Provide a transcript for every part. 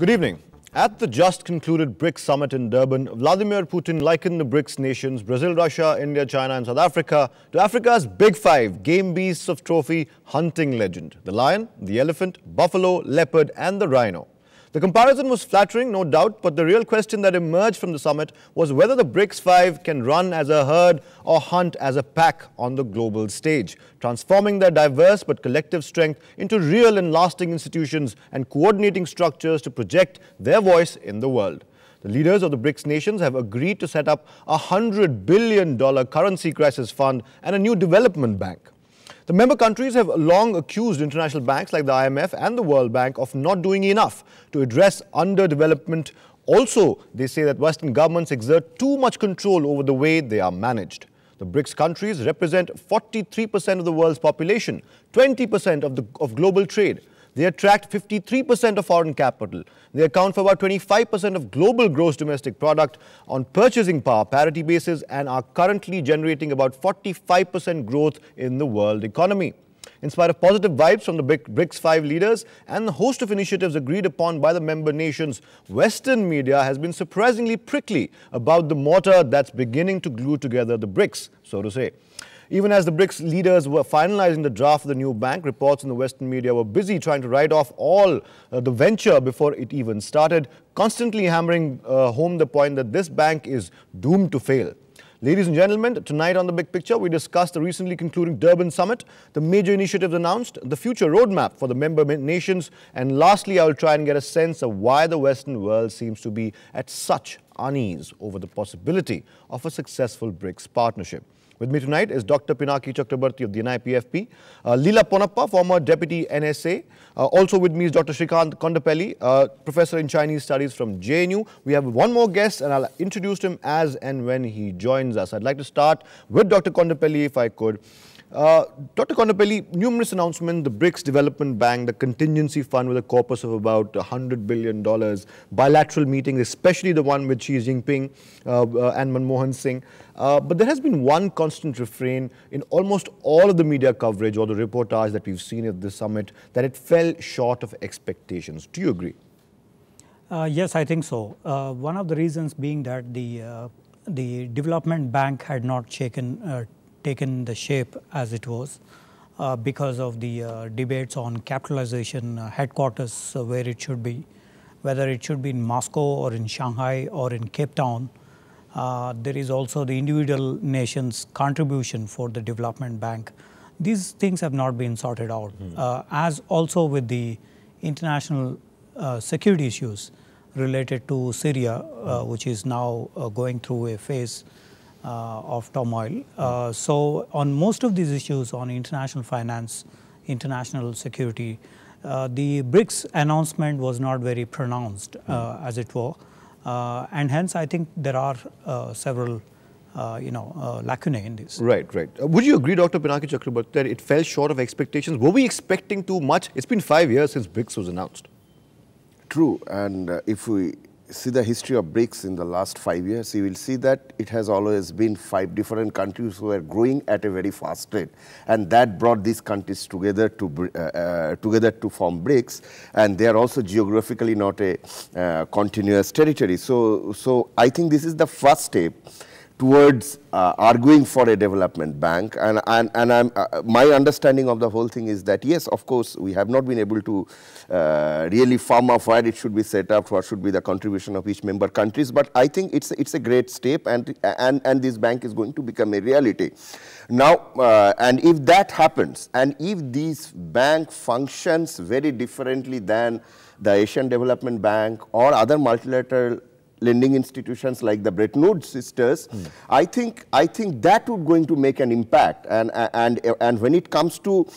Good evening. At the just concluded BRICS summit in Durban, Vladimir Putin likened the BRICS nations, Brazil, Russia, India, China and South Africa, to Africa's big five game beasts of trophy hunting legend. The lion, the elephant, buffalo, leopard and the rhino. The comparison was flattering, no doubt, but the real question that emerged from the summit was whether the BRICS five can run as a herd or hunt as a pack on the global stage, transforming their diverse but collective strength into real and lasting institutions and coordinating structures to project their voice in the world. The leaders of the BRICS nations have agreed to set up a $100 billion currency crisis fund and a new development bank. The member countries have long accused international banks like the IMF and the World Bank of not doing enough to address underdevelopment. Also, they say that Western governments exert too much control over the way they are managed. The BRICS countries represent 43% of the world's population, 20% of global trade. They attract 53% of foreign capital. They account for about 25% of global gross domestic product on purchasing power parity basis and are currently generating about 45% growth in the world economy. In spite of positive vibes from the BRICS 5 leaders and the host of initiatives agreed upon by the member nations, Western media has been surprisingly prickly about the mortar that's beginning to glue together the BRICS, so to say. Even as the BRICS leaders were finalizing the draft of the new bank, reports in the Western media were busy trying to write off all the venture before it even started, constantly hammering home the point that this bank is doomed to fail. Ladies and gentlemen, tonight on The Big Picture, we discuss the recently concluding Durban Summit, the major initiatives announced, the future roadmap for the member nations, and lastly, I will try and get a sense of why the Western world seems to be at such unease over the possibility of a successful BRICS partnership. With me tonight is Dr. Pinaki Chakraborty of the NIPFP, Leela Ponnappa, former Deputy NSA. Also with me is Dr. Srikanth Kondapalli, Professor in Chinese Studies from JNU. We have one more guest and I'll introduce him as and when he joins us. I'd like to start with Dr. Kondapalli if I could. Dr. Kondapalli, numerous announcements, the BRICS Development Bank, the contingency fund with a corpus of about $100 billion, bilateral meetings, especially the one with Xi Jinping and Manmohan Singh. But there has been one constant refrain in almost all of the media coverage or the reportage that we've seen at this summit, that it fell short of expectations. Do you agree? Yes, I think so. One of the reasons being that the development bank had not taken the shape as it was because of the debates on capitalization, headquarters, where it should be, whether it should be in Moscow or in Shanghai or in Cape Town. There is also the individual nations' contribution for the development bank. These things have not been sorted out, as also with the international security issues related to Syria, which is now going through a phase of turmoil. So on most of these issues on international finance, international security, the BRICS announcement was not very pronounced, as it were. And hence, I think there are several, lacunae in this. Right, right. Would you agree, Dr. Pinaki Chakraborty, that it fell short of expectations? Were we expecting too much? It's been 5 years since BRICS was announced. True. And if we see the history of BRICS in the last 5 years, you will see that it has always been 5 different countries who are growing at a very fast rate. And that brought these countries together to form BRICS. And they are also geographically not a continuous territory. So I think this is the first step towards arguing for a development bank, and my understanding of the whole thing is that yes, of course, we have not been able to really firm up where it should be set up, what should be the contribution of each member countries. But I think it's a great step, and this bank is going to become a reality. Now, and if that happens, and if this bank functions very differently than the Asian Development Bank or other multilateral lending institutions like the Bretton Woods sisters, I think that would going to make an impact. And when it comes to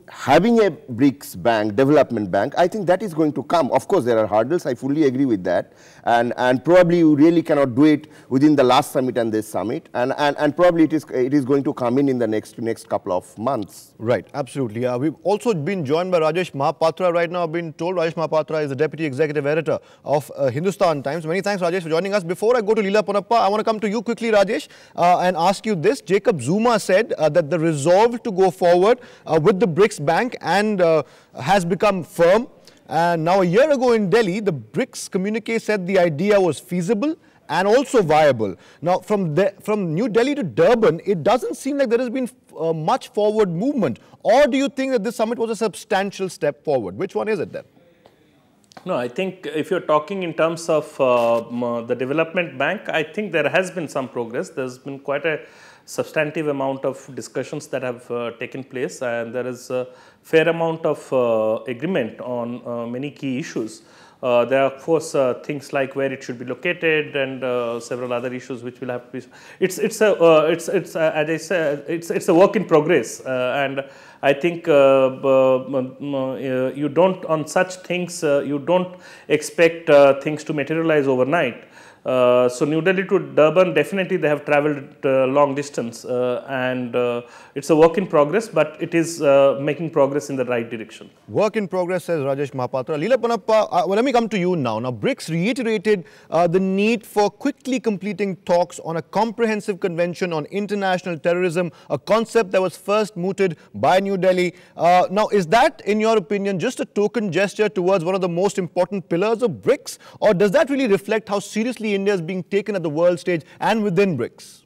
having a BRICS bank, development bank, I think that is going to come. Of course, there are hurdles. I fully agree with that. And probably you really cannot do it within the last summit and this summit. And probably it is going to come in the next couple of months. Right, absolutely. We've also been joined by Rajesh Mahapatra right now. I've been told Rajesh Mahapatra is the Deputy Executive Editor of Hindustan Times. Many thanks, Rajesh, for joining us. Before I go to Leela Ponappa, I want to come to you quickly, Rajesh, and ask you this. Jacob Zuma said that the resolve to go forward with the BRICS Bank and has become firm. And now a year ago in Delhi, the BRICS communique said the idea was feasible and also viable. Now, from New Delhi to Durban, it doesn't seem like there has been much forward movement. Or do you think that this summit was a substantial step forward? Which one is it then? No, I think if you're talking in terms of the development bank, I think there has been some progress. There's been quite a substantive amount of discussions that have taken place, and there is a fair amount of agreement on many key issues. There are, of course, things like where it should be located and several other issues which will have to be. It's as I said, it's a work in progress, and I think you don't on such things you don't expect things to materialize overnight. So New Delhi to Durban, definitely they have travelled long distance, and it's a work in progress, but it is making progress in the right direction. Work in progress, says Rajesh Mahapatra. Leela, Ponnappa, well, let me come to you now. Now, BRICS reiterated the need for quickly completing talks on a comprehensive convention on international terrorism, a concept that was first mooted by New Delhi. Now, is that, in your opinion, just a token gesture towards one of the most important pillars of BRICS, or does that really reflect how seriously India is being taken at the world stage and within BRICS?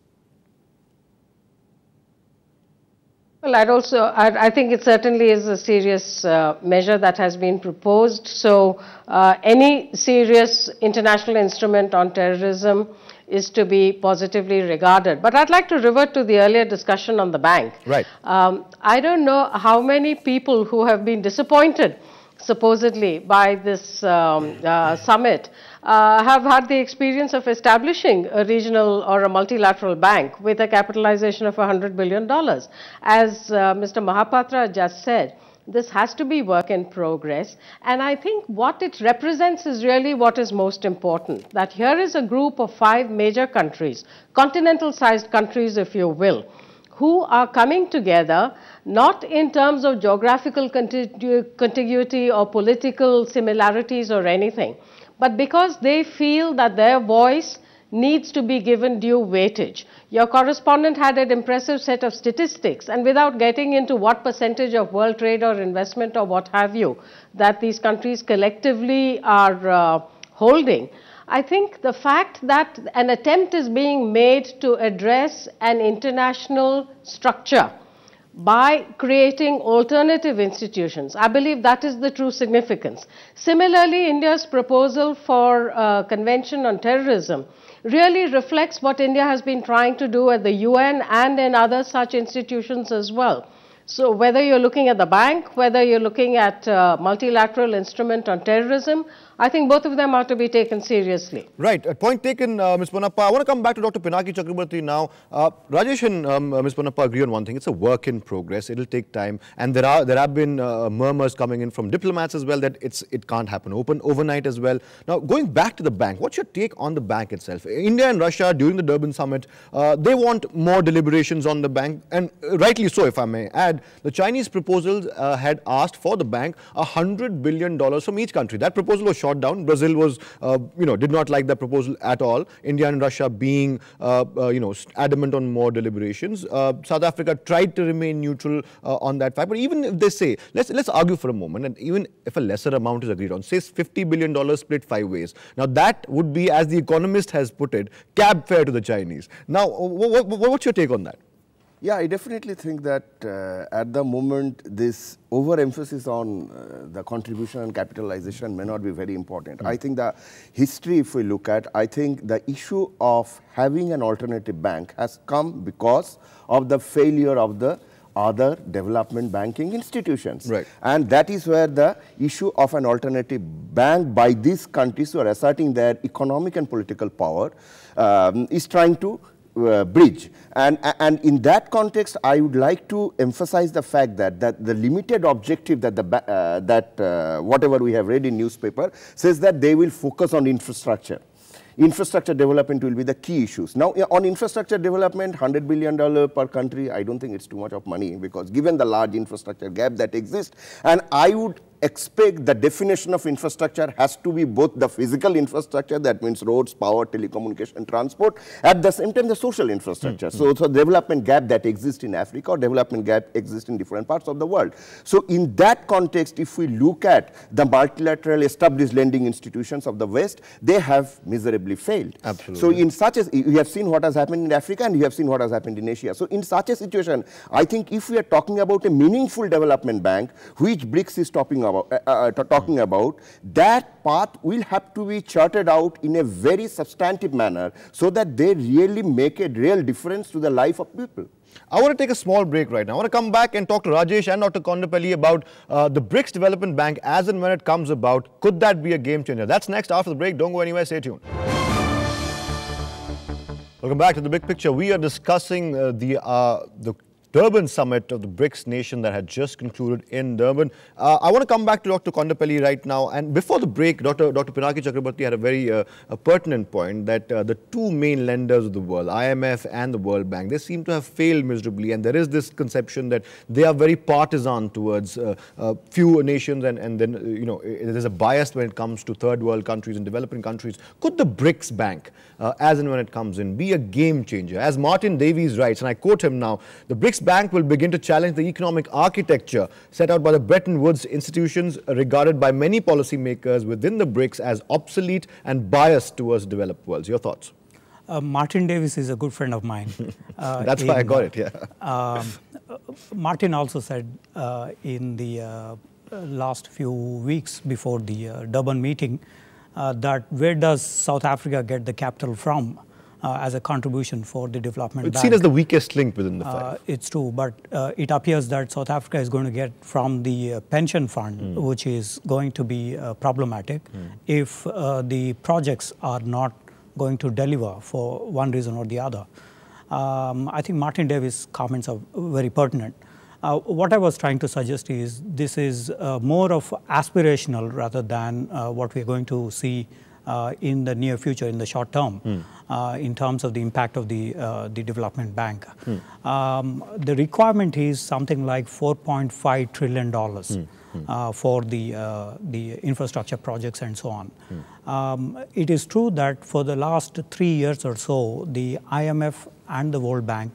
Well, I think it certainly is a serious measure that has been proposed. So, any serious international instrument on terrorism is to be positively regarded. But I'd like to revert to the earlier discussion on the bank. Right. I don't know how many people who have been disappointed supposedly by this summit have had the experience of establishing a regional or a multilateral bank with a capitalization of $100 billion. As Mr. Mahapatra just said, this has to be work in progress, and I think what it represents is really what is most important, that here is a group of 5 major countries, continental-sized countries if you will, who are coming together not in terms of geographical contiguity or political similarities or anything, but because they feel that their voice needs to be given due weightage. Your correspondent had an impressive set of statistics, and without getting into what percentage of world trade or investment or what have you that these countries collectively are holding, I think the fact that an attempt is being made to address an international structure by creating alternative institutions, I believe that is the true significance. Similarly, India's proposal for a convention on terrorism really reflects what India has been trying to do at the UN and in other such institutions as well. So whether you're looking at the bank, whether you're looking at multilateral instrument on terrorism, I think both of them are to be taken seriously. Right. Point taken, Ms. Ponnappa. I want to come back to Dr. Pinaki Chakraborty now. Rajesh and Ms. Ponnappa agree on one thing. It's a work in progress. It'll take time. And there have been murmurs coming in from diplomats as well that it can't happen overnight as well. Now, going back to the bank, what's your take on the bank itself? India and Russia, during the Durban Summit, they want more deliberations on the bank. And rightly so, if I may add, the Chinese proposals had asked for the bank $100 billion from each country. That proposal was shot down. Brazil was, did not like that proposal at all. India and Russia being, adamant on more deliberations. South Africa tried to remain neutral on that fact. But even if they say, let's argue for a moment, and even if a lesser amount is agreed on, say $50 billion split 5 ways. Now that would be, as The Economist has put it, cab fare to the Chinese. Now, what's your take on that? Yeah, I definitely think that at the moment, this overemphasis on the contribution and capitalization may not be very important. I think the history, if we look at, I think the issue of having an alternative bank has come because of the failure of the other development banking institutions. Right. And that is where the issue of an alternative bank by these countries who are asserting their economic and political power is trying to bridge. And in that context, I would like to emphasize the fact that the limited objective that whatever we have read in newspaper says that they will focus on infrastructure. Infrastructure development will be the key issues. Now, on infrastructure development, $100 billion per country, I don't think it's too much of money, because given the large infrastructure gap that exists, and I would expect the definition of infrastructure has to be both the physical infrastructure, that means roads, power, telecommunication, transport, at the same time the social infrastructure. So development gap that exists in Africa or development gap exists in different parts of the world. So in that context, if we look at the multilateral established lending institutions of the West, they have miserably failed. Absolutely. So in such a, you have seen what has happened in Africa and you have seen what has happened in Asia. So in such a situation, I think if we are talking about a meaningful development bank, which BRICS is talking about, that path will have to be charted out in a very substantive manner so that they really make a real difference to the life of people. I want to take a small break right now. I want to come back and talk to Rajesh and Dr. Kondapalli about the BRICS Development Bank as and when it comes about. Could that be a game changer? That's next after the break. Don't go anywhere. Stay tuned. Welcome back to The Big Picture. We are discussing the Durban Summit of the BRICS nation that had just concluded in Durban. I want to come back to Dr. Kondapalli right now. And before the break, Dr. Pinaki Chakraborty had a very pertinent point that the two main lenders of the world, IMF and the World Bank, they seem to have failed miserably. And there is this conception that they are very partisan towards few nations, and then, you know, there's a bias when it comes to third world countries and developing countries. Could the BRICS Bank, as and when it comes in, be a game changer? As Martin Davies writes, and I quote him now, the BRICS Bank will begin to challenge the economic architecture set out by the Bretton Woods institutions, regarded by many policymakers within the BRICS as obsolete and biased towards developed worlds. Your thoughts? Martin Davies is a good friend of mine. That's why I got it, yeah. Martin also said in the last few weeks before the Durban meeting that where does South Africa get the capital from as a contribution for the development bank? It's seen as the weakest link within the five. It's true, but it appears that South Africa is going to get from the pension fund, which is going to be problematic if the projects are not going to deliver for one reason or the other. I think Martin Davies' comments are very pertinent. What I was trying to suggest is this is more of aspirational rather than what we're going to see in the near future, in the short term, in terms of the impact of the development bank. The requirement is something like $4.5 trillion for the infrastructure projects and so on. It is true that for the last 3 years or so, the IMF and the World Bank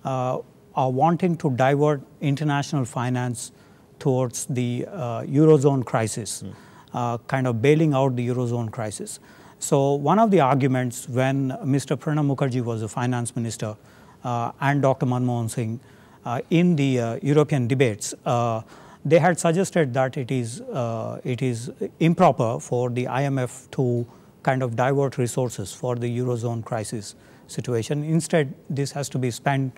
are wanting to divert international finance towards the Eurozone crisis. Kind of bailing out the Eurozone crisis. So one of the arguments when Mr. Pranab Mukherjee was the finance minister and Dr. Manmohan Singh in the European debates, they had suggested that it is improper for the IMF to kind of divert resources for the Eurozone crisis situation. Instead, this has to be spent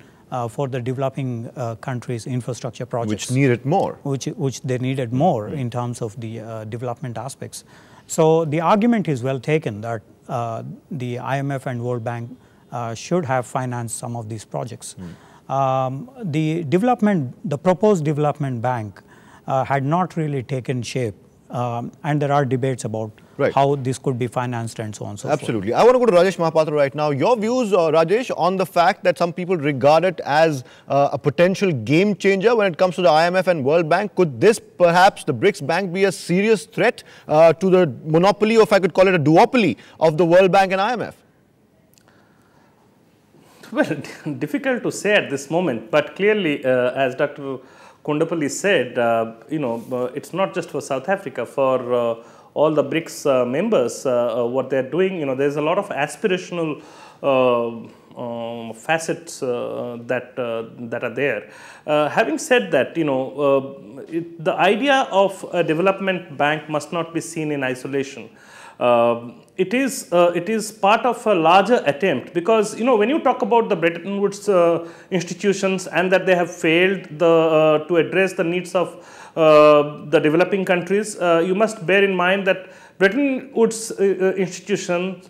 for the developing countries' infrastructure projects. Which needed more. Which they needed more in terms of the development aspects. So the argument is well taken that the IMF and World Bank should have financed some of these projects. The proposed development bank had not really taken shape, and there are debates about how this could be financed and so on and so Absolutely. I want to go to Rajesh Mahapatra right now. Your views, Rajesh, on the fact that some people regard it as a potential game changer when it comes to the IMF and World Bank. Could this, perhaps, the BRICS Bank be a serious threat to the monopoly, or if I could call it a duopoly, of the World Bank and IMF? Well, difficult to say at this moment, but clearly, as Dr. Kondapalli said, it's not just for South Africa, for all the BRICS members, what they're doing, there's a lot of aspirational facets that are there. Having said that, the idea of a development bank must not be seen in isolation. It is part of a larger attempt, because when you talk about the Bretton Woods institutions and that they have failed to address the needs of the developing countries, you must bear in mind that Bretton Woods institutions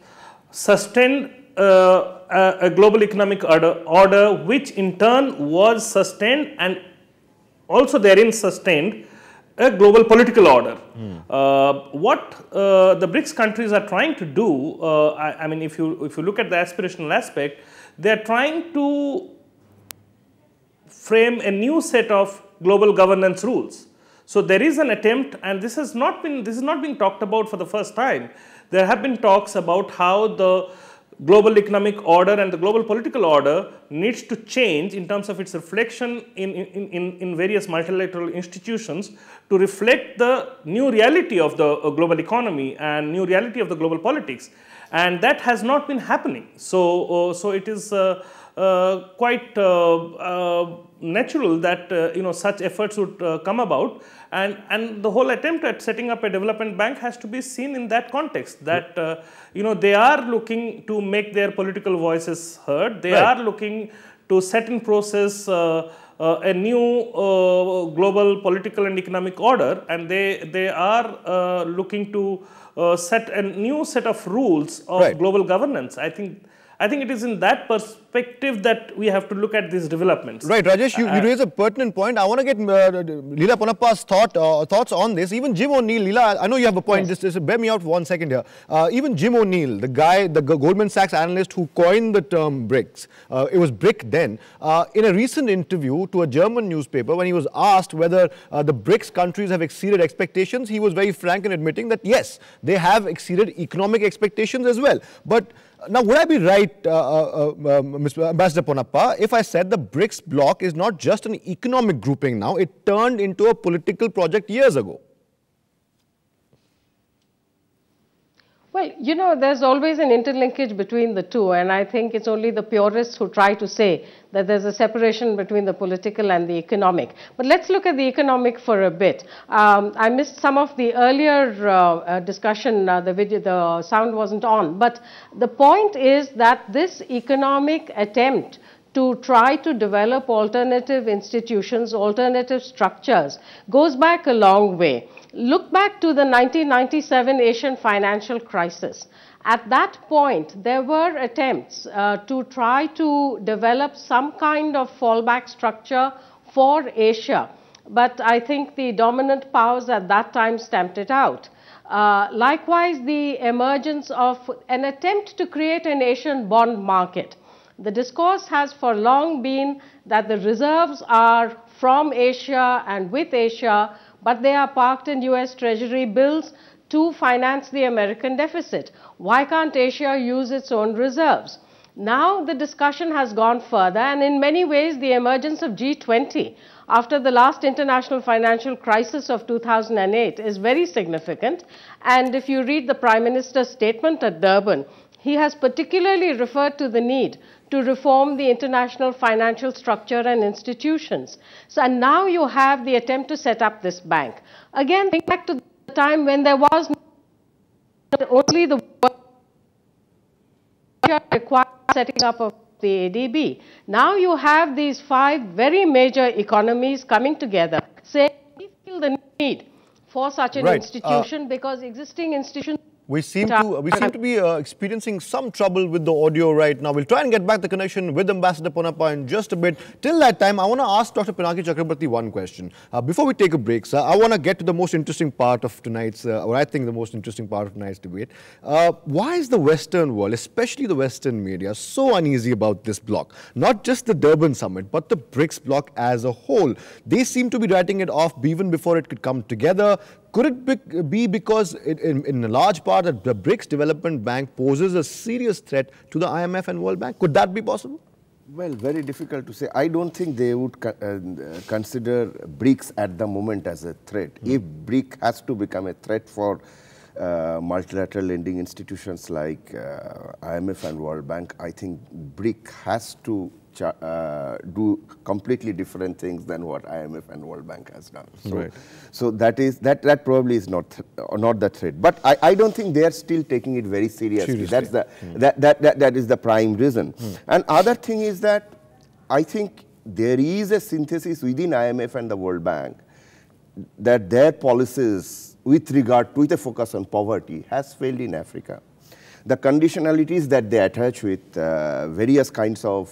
sustained a global economic order, which in turn was sustained and also therein sustained a global political order. What the BRICS countries are trying to do, I mean, if you look at the aspirational aspect, they are trying to frame a new set of global governance rules. So there is an attempt, and this is not being talked about for the first time. There have been talks about how the global economic order and the global political order needs to change in terms of its reflection in various multilateral institutions to reflect the new reality of the global economy and new reality of the global politics. And that has not been happening. So it is quite natural that such efforts would come about, and the whole attempt at setting up a development bank has to be seen in that context, that they are looking to make their political voices heard. They are looking to set in process a new global political and economic order, and they are looking to set a new set of rules of global governance. I think it is in that perspective that we have to look at these developments. Right, Rajesh, you raise a pertinent point. I want to get Leela Ponnappa's thoughts on this. Even Jim ONeill, Leela, I know you have a point. Yes. Just bear me out for 1 second here. Even Jim ONeill, the Goldman Sachs analyst who coined the term BRICS, it was BRIC then, in a recent interview to a German newspaper, when he was asked whether the BRICS countries have exceeded expectations, he was very frank in admitting that yes, they have exceeded economic expectations as well. But now, would I be right, Mr. Ambassador Ponnappa, if I said the BRICS bloc is not just an economic grouping now, it turned into a political project years ago? Well, there's always an interlinkage between the two, and I think it's only the purists who try to say that there's a separation between the political and the economic. But let's look at the economic for a bit. I missed some of the earlier discussion, the sound wasn't on, but the point is that this economic attempt to try to develop alternative institutions, alternative structures, goes back a long way. Look back to the 1997 Asian financial crisis. At that point, there were attempts to try to develop some kind of fallback structure for Asia, but I think the dominant powers at that time stamped it out. Likewise, the emergence of an attempt to create an Asian bond market. The discourse has for long been that the reserves are from Asia and with Asia, but they are parked in US Treasury bills to finance the American deficit. Why can't Asia use its own reserves? Now the discussion has gone further, and in many ways the emergence of G20 after the last international financial crisis of 2008 is very significant. And if you read the Prime Minister's statement at Durban, he has particularly referred to the need to reform the international financial structure and institutions. So, and now you have the attempt to set up this bank. Again, think back to the time when there was only the required setting up of the ADB. Now you have these 5 very major economies coming together, saying we feel the need for such an institution because existing institutions. We seem to be experiencing some trouble with the audio right now. We'll try and get back the connection with Ambassador Ponnappa in just a bit. Till that time, I want to ask Dr. Pinaki Chakraborty one question. Before we take a break, sir, I want to get to the most interesting part of tonight's, or I think the most interesting part of tonight's debate. Why is the Western world, especially the Western media, so uneasy about this bloc? Not just the Durban Summit, but the BRICS bloc as a whole. They seem to be writing it off even before it could come together. Could it be because in a large part that the BRICS Development Bank poses a serious threat to the IMF and World Bank? Could that be possible? Well, very difficult to say. I don't think they would consider BRICS at the moment as a threat. If BRICS has to become a threat for multilateral lending institutions like IMF and World Bank, I think BRICS has to do completely different things than what IMF and World Bank has done. So, so that probably is not the threat. But I don't think they are still taking it very seriously. That's the that is the prime reason. And other thing is that I think there is a synthesis within IMF and the World Bank that their policies with regard to the focus on poverty has failed in Africa. The conditionalities that they attach with various kinds of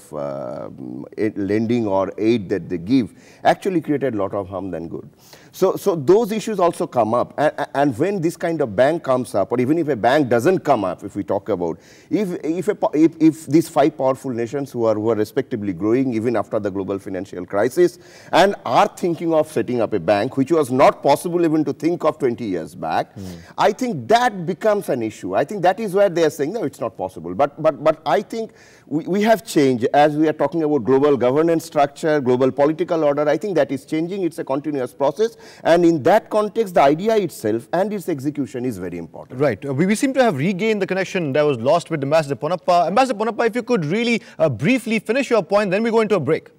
lending or aid that they give actually created a lot of harm than good. So those issues also come up, and when this kind of bank comes up, or even if a bank doesn't come up, if we talk about, if these 5 powerful nations who are respectively growing even after the global financial crisis and are thinking of setting up a bank, which was not possible even to think of 20 years back, I think that becomes an issue. I think that is where they are saying, no, it's not possible. But I think we have changed as we are talking about global governance structure, global political order. I think that is changing. It's a continuous process. And in that context, the idea itself and its execution is very important. Right. We seem to have regained the connection that was lost with Ambassador Ponnappa. Ambassador Ponnappa, if you could really briefly finish your point, then we go into a break.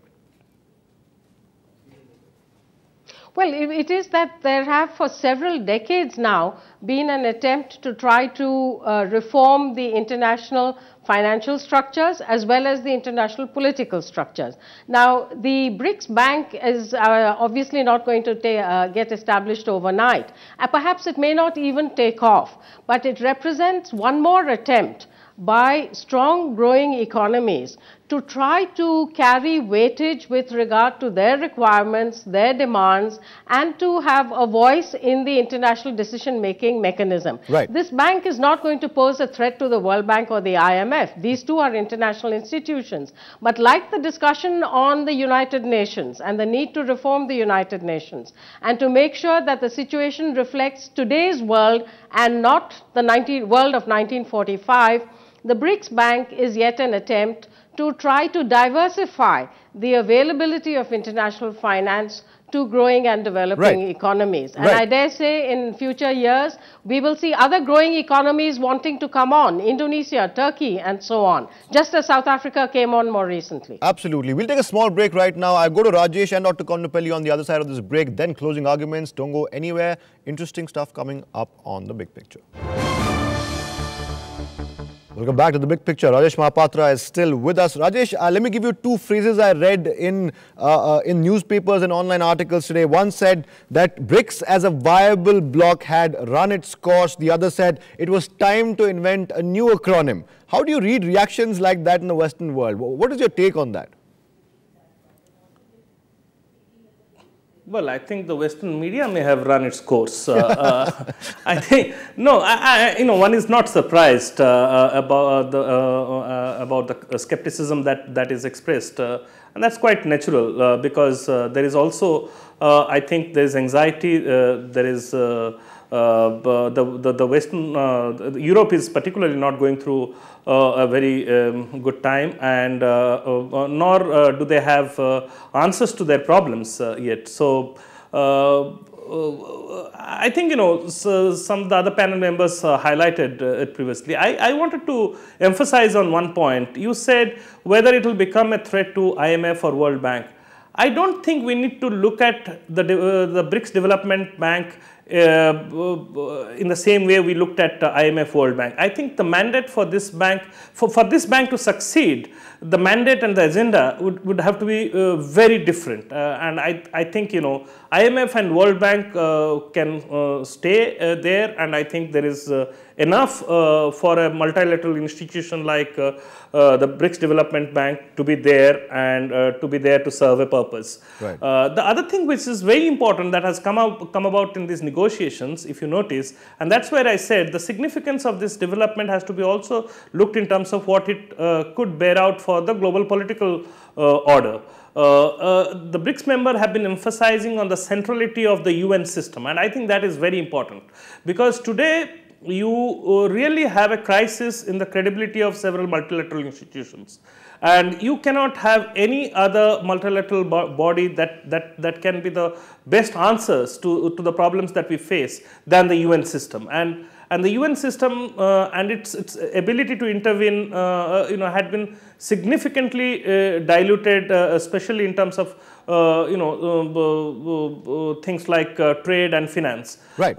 Well, it is that there have for several decades now been an attempt to try to reform the international financial structures as well as the international political structures. Now, the BRICS Bank is obviously not going to get established overnight. Perhaps it may not even take off, but it represents one more attempt by strong growing economies to try to carry weightage with regard to their requirements, their demands, and to have a voice in the international decision-making mechanism. Right. This bank is not going to pose a threat to the World Bank or the IMF. These two are international institutions. But like the discussion on the United Nations and the need to reform the United Nations and to make sure that the situation reflects today's world and not the world of 1945, the BRICS Bank is yet an attempt to try to diversify the availability of international finance to growing and developing economies. And I dare say in future years, we will see other growing economies wanting to come on, Indonesia, Turkey, and so on, just as South Africa came on more recently. Absolutely. We'll take a small break right now. I'll go to Rajesh and Dr. Kondapalli on the other side of this break, then closing arguments. Don't go anywhere. Interesting stuff coming up on The Big Picture. Welcome back to The Big Picture. Rajesh Mahapatra is still with us. Rajesh, let me give you 2 phrases I read in newspapers and online articles today. One said that BRICS as a viable bloc had run its course. The other said it was time to invent a new acronym. How do you read reactions like that in the Western world? What is your take on that? Well, I think the Western media may have run its course. I think no. One is not surprised about the skepticism that is expressed, and that's quite natural because there is also, I think, there is anxiety. There is the Western Europe is particularly not going through a very good time, and nor do they have answers to their problems yet. So I think, some of the other panel members highlighted it previously. I wanted to emphasize on one point. You said whether it will become a threat to IMF or World Bank. I don't think we need to look at the BRICS Development Bank in the same way we looked at IMF World Bank. I think the mandate for this bank, for this bank to succeed, the mandate and the agenda would have to be very different. And I think, IMF and World Bank can stay there, and I think there is enough for a multilateral institution like the BRICS Development Bank to be there and to be there to serve a purpose. Right. The other thing which is very important that has come about in these negotiations, if you notice, and that's where I said the significance of this development has to be also looked in terms of what it could bear out for the global political order. The BRICS members have been emphasizing on the centrality of the UN system, and I think that is very important because today you really have a crisis in the credibility of several multilateral institutions, and you cannot have any other multilateral body that can be the best answers to the problems that we face than the UN system. And the UN system and its ability to intervene, had been significantly diluted, especially in terms of things like trade and finance. Right.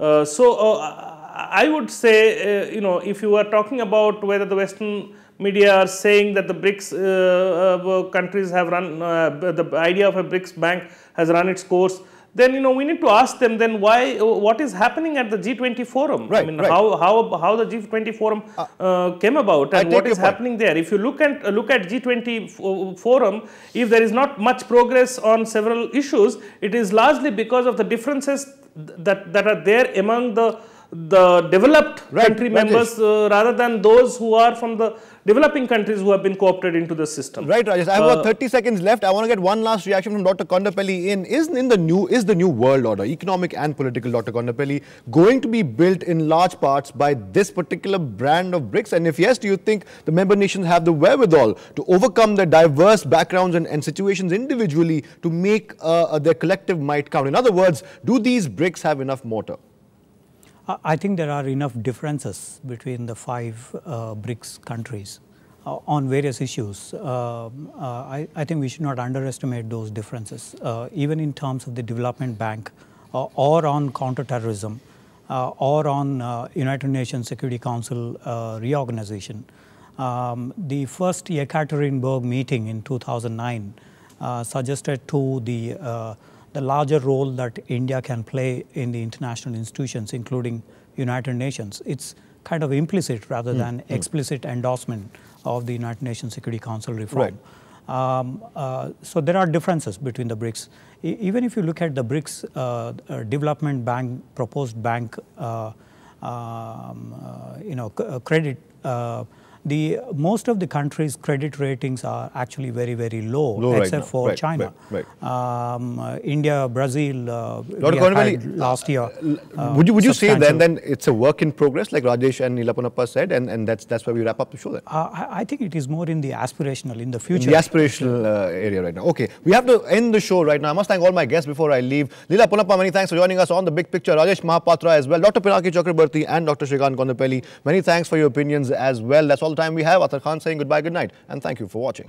I would say, if you are talking about whether the Western media are saying that the BRICS countries have run, the idea of a BRICS bank has run its course, then we need to ask them then what is happening at the G20 forum. Right, I mean, right. how the G20 forum came about and what is happening there. If you look at G20 forum, if there is not much progress on several issues, it is largely because of the differences that are there among the developed country members rather than those who are from the developing countries who have been co-opted into the system. Right, Rajesh. I have about 30 seconds left. I want to get one last reaction from Dr. Kondapalli. Is the new world order, economic and political, Dr. Kondapalli, going to be built in large parts by this particular brand of BRICS? And if yes, do you think the member nations have the wherewithal to overcome their diverse backgrounds and situations individually to make their collective might count? In other words, do these BRICS have enough mortar? I think there are enough differences between the 5 BRICS countries on various issues. I think we should not underestimate those differences, even in terms of the development bank or on counterterrorism or on United Nations Security Council reorganization. The first Yekaterinburg meeting in 2009 suggested to the larger role that India can play in the international institutions, including United Nations. It's kind of implicit rather than explicit endorsement of the United Nations Security Council reform. Right. So there are differences between the BRICS. Even if you look at the BRICS development bank, proposed bank, credit, most of the countries' credit ratings are actually very, very low except for China. India, Brazil, we had last year. Would you say then it's a work in progress, like Rajesh and Leela Ponnappa said, and that's where we wrap up the show then? I think it is more in the aspirational, in the future. In the aspirational area right now. Okay, we have to end the show right now. I must thank all my guests before I leave. Leela Ponnappa, many thanks for joining us on The Big Picture. Rajesh Mahapatra as well. Dr. Pinaki Chakraborty and Dr. Srikanth Kondapalli, many thanks for your opinions as well. That's all the time we have. Athar saying goodbye, good night, and thank you for watching.